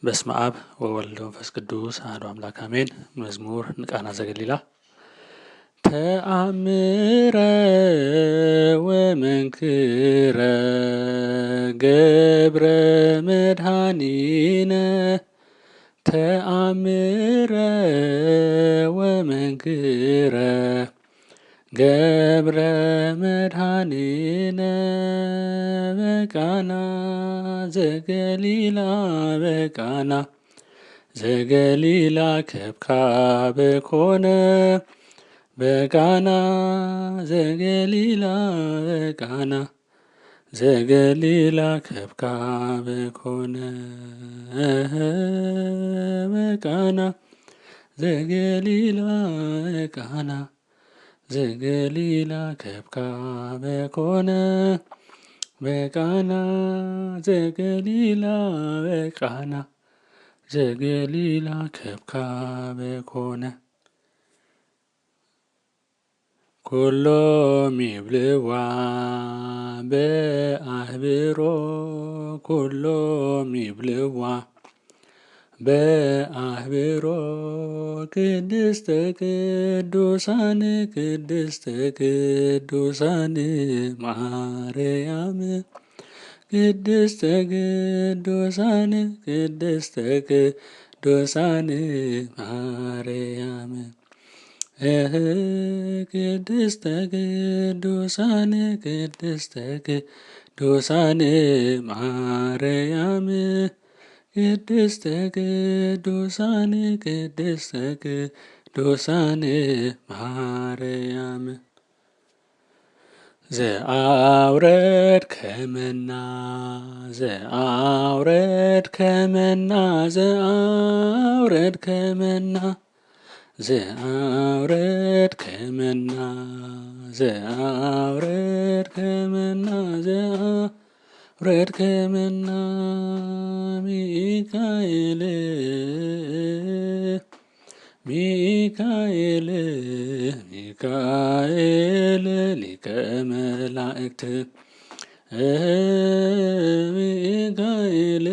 በስመ አብ ወወልድ ወመንፈስ ቅዱስ አሐዱ አምላክ አሜን። መዝሙር ንቃና ዘገሊላ ተአምረ ወመንክረ ገብረ መድኃኒነ ተአምረ ወመንክረ ገብረ መድኃኒነ በቃና ዘገሊላ በቃና ዘገሊላ ከብካበ ኮነ በቃና ዘገሊላ በቃና ዘገሊላ ከብካበ ኮነ በቃና ዘገሊላ በቃና ዘገሊላ ከብካበ ኮነ በቃና ዘገሊላ በቃና ዘገሊላ ከብካበ ኮነ ኩሎም ይብልዋ በአህብሮ ኩሎም ይብልዋ በአህብሮ ቅድስተ ቅዱሳን ቅድስተ ቅዱሳን ማርያም ቅድስተ ቅዱሳን ቅድስተ ቅዱሳን ማርያም ቅድስተ ቅዱሳን ቅድስተ ቅዱሳን ማርያም ቅድስተ ቅዱሳን ቅድስተ ቅዱሳን ማርያም ዘአውረድ ከመና ዘአውረድ ከመና ዘአውረድ ከመና ዘአውረድ ከመና ዘአውረድ ከመና ዘአውረድ ከመና ሚካኤል ሚካኤል ሚካኤል ሊቀ መላእክት ሚካኤል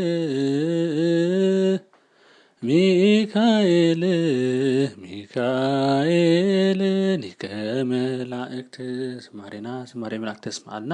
ሚካኤል ሚካኤል ሊቀ መላእክት ዝማሬና ዝማሬ መላእክት ተስማልና